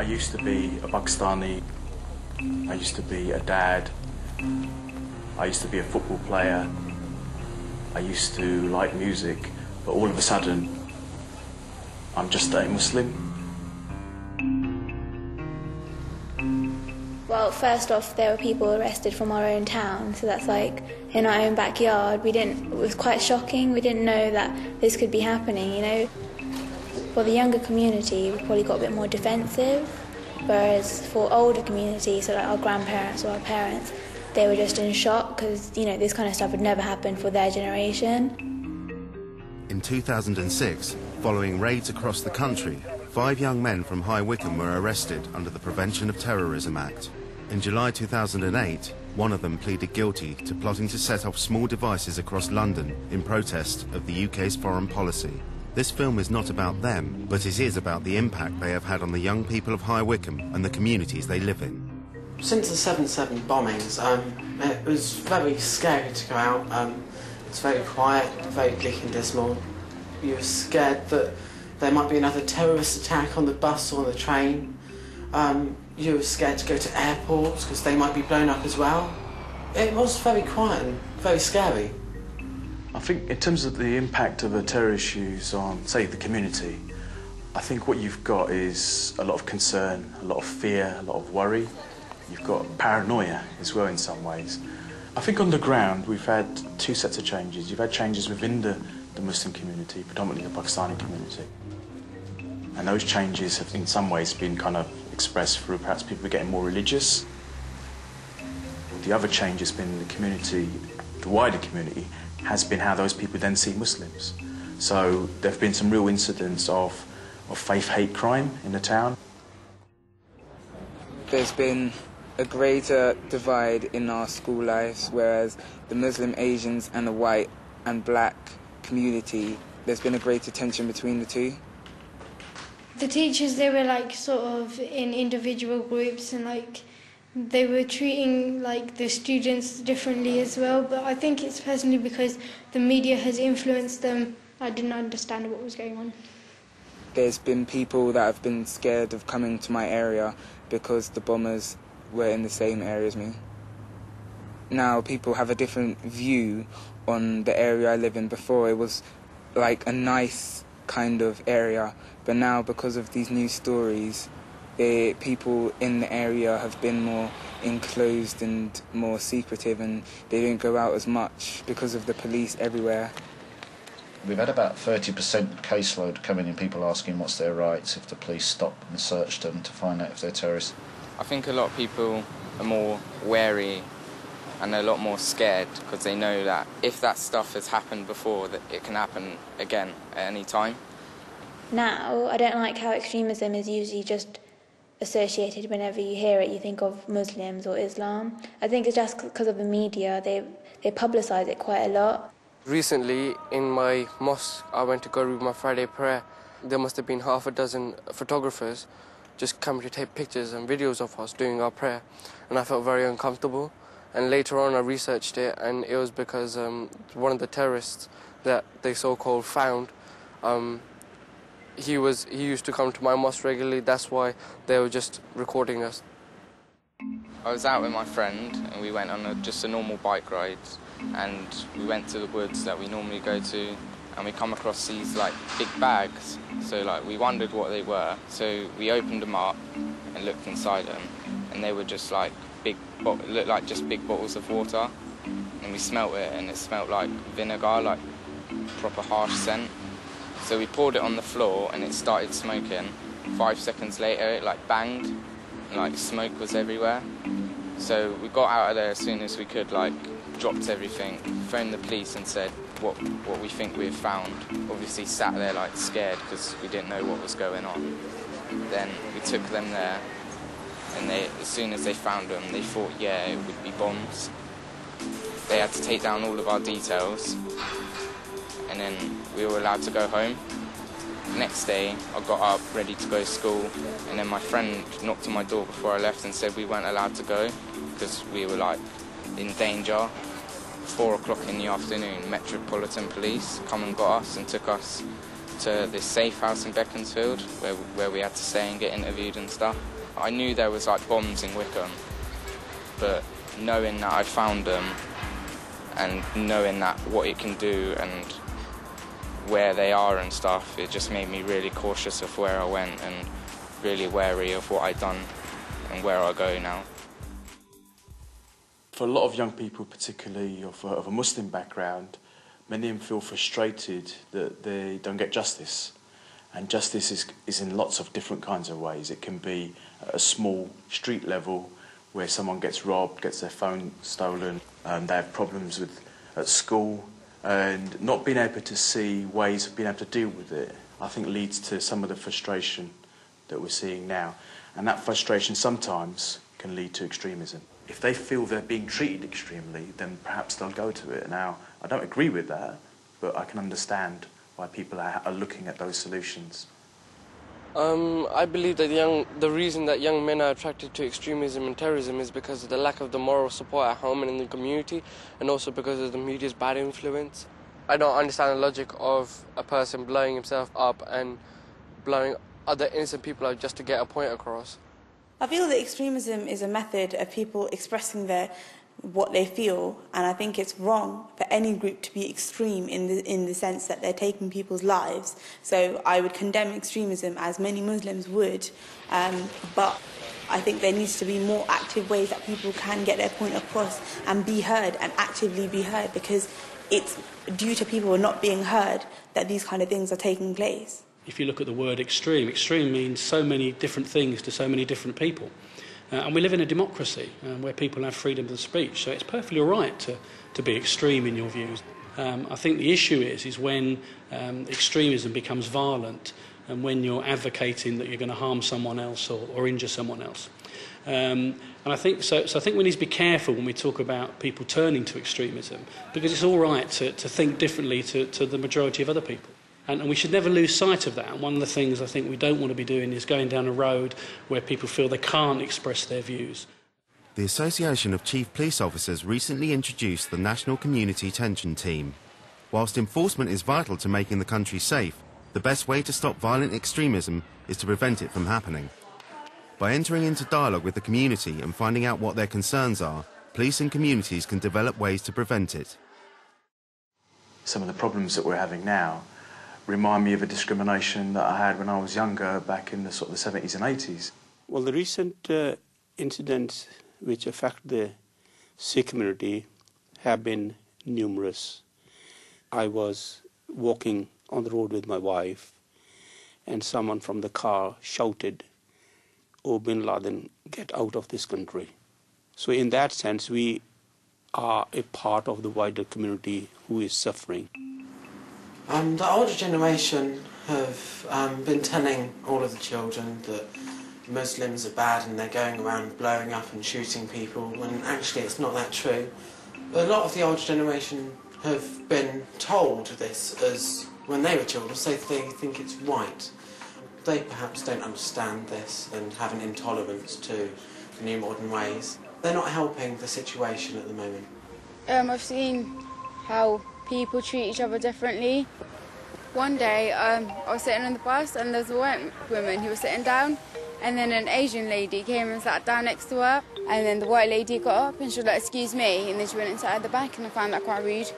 I used to be a Pakistani, I used to be a dad, I used to be a football player, I used to like music, but all of a sudden, I'm just a Muslim. Well, first off, there were people arrested from our own town, so that's like in our own backyard. It was quite shocking. We didn't know that this could be happening, you know. For the younger community, we probably got a bit more defensive, whereas for older communities, so like our grandparents or our parents, they were just in shock because, you know, this kind of stuff would never happen for their generation. In 2006, following raids across the country, 5 young men from High Wycombe were arrested under the Prevention of Terrorism Act. In July 2008, one of them pleaded guilty to plotting to set off small devices across London in protest of the UK's foreign policy. This film is not about them, but it is about the impact they have had on the young people of High Wycombe and the communities they live in. Since the 7/7 bombings, it was very scary to go out. It's very quiet, very bleak and dismal. You were scared that there might be another terrorist attack on the bus or on the train. You were scared to go to airports because they might be blown up as well. It was very quiet and very scary. I think in terms of the impact of the terror issues on, say, the community, I think what you've got is a lot of concern, a lot of fear, a lot of worry. You've got paranoia as well in some ways. I think on the ground we've had 2 sets of changes. You've had changes within the Muslim community, predominantly the Pakistani community. And those changes have in some ways been kind of expressed through perhaps people getting more religious. The other change has been the community, the wider community, has been how those people then see Muslims. So there have been some real incidents of faith-hate crime in the town. There's been a greater divide in our school lives, whereas the Muslim, Asians and the white and black community, there's been a greater tension between the two. The teachers, they were like sort of in individual groups and like they were treating like the students differently as well, but I think it's personally because the media has influenced them. I didn't understand what was going on. There's been people that have been scared of coming to my area because the bombers were in the same area as me. Now people have a different view on the area I live in. Before it was like a nice kind of area, but now because of these new stories, people in the area have been more enclosed and more secretive, and they don't go out as much because of the police everywhere. We've had about 30% caseload coming in, people asking what's their rights if the police stop and search them to find out if they're terrorists. I think a lot of people are more wary and a lot more scared because they know that if that stuff has happened before, that it can happen again at any time. Now, I don't like how extremism is usually just associated. Whenever you hear it, you think of Muslims or Islam. I think it's just because of the media. They publicise it quite a lot. Recently, in my mosque, I went to go read my Friday prayer. There must have been half a dozen photographers just coming to take pictures and videos of us doing our prayer, and I felt very uncomfortable. And later on I researched it, and it was because one of the terrorists that they so-called found, he used to come to my mosque regularly. That's why they were just recording us. I was out with my friend and we went on just a normal bike ride, and we went to the woods that we normally go to, and we come across these like big bags. So like we wondered what they were, so we opened them up and looked inside them, and they were just like looked like just big bottles of water, and we smelt it, and it smelt like vinegar, like proper harsh scent. So we poured it on the floor and it started smoking. 5 seconds later it like banged and like smoke was everywhere. So we got out of there as soon as we could, like dropped everything, phoned the police and said what we think we've found. Obviously sat there like scared because we didn't know what was going on. Then we took them there, and as soon as they found them, they thought, yeah, it would be bombs. They had to take down all of our details, and then we were allowed to go home. Next day, I got up, ready to go to school, and then my friend knocked on my door before I left and said we weren't allowed to go because we were like in danger. 4 o'clock in the afternoon, Metropolitan Police come and got us and took us to this safe house in Beaconsfield where we had to stay and get interviewed and stuff. I knew there was like bombs in Wycombe, but knowing that I found them and knowing that what it can do and where they are and stuff, it just made me really cautious of where I went and really wary of what I'd done and where I go now. For a lot of young people, particularly of a Muslim background, many of them feel frustrated that they don't get justice. And justice is in lots of different kinds of ways. It can be at a small street level where someone gets robbed, gets their phone stolen, they have problems at school, and not being able to see ways of being able to deal with it, I think leads to some of the frustration that we're seeing now. And that frustration sometimes can lead to extremism. If they feel they're being treated extremely, then perhaps they'll go to it. Now, I don't agree with that, but I can understand why people are looking at those solutions. I believe that the reason that young men are attracted to extremism and terrorism is because of the lack of the moral support at home and in the community, and also because of the media's bad influence. I don't understand the logic of a person blowing himself up and blowing other innocent people up just to get a point across. I feel that extremism is a method of people expressing what they feel, and I think it's wrong for any group to be extreme in the sense that they're taking people's lives. So I would condemn extremism as many Muslims would, but I think there needs to be more active ways that people can get their point across and be heard and actively be heard, because it's due to people not being heard that these kind of things are taking place. If you look at the word extreme, extreme means so many different things to so many different people. And we live in a democracy where people have freedom of speech, so it's perfectly all right to be extreme in your views. I think the issue is when extremism becomes violent and when you're advocating that you're going to harm someone else or injure someone else. And I think so I think we need to be careful when we talk about people turning to extremism, because it's all right to think differently to the majority of other people. And we should never lose sight of that. And one of the things I think we don't want to be doing is going down a road where people feel they can't express their views. The Association of Chief Police Officers recently introduced the National Community Tension Team. Whilst enforcement is vital to making the country safe, the best way to stop violent extremism is to prevent it from happening. By entering into dialogue with the community and finding out what their concerns are, police and communities can develop ways to prevent it. Some of the problems that we're having now remind me of a discrimination that I had when I was younger, back in the sort of the 70s and 80s. Well, the recent incidents which affect the Sikh community have been numerous. I was walking on the road with my wife, and someone from the car shouted, "Oh, Bin Laden, get out of this country." So in that sense, we are a part of the wider community who is suffering. The older generation have been telling all of the children that Muslims are bad and they're going around blowing up and shooting people, when actually it's not that true. A lot of the older generation have been told this as when they were children, so they think it's right. They perhaps don't understand this and have an intolerance to new modern ways. They're not helping the situation at the moment. I've seen how people treat each other differently. One day I was sitting on the bus and there's a white woman who was sitting down, and then an Asian lady came and sat down next to her, and then the white lady got up and she was like, "Excuse me," and then she went and sat at the back, and I found that quite rude.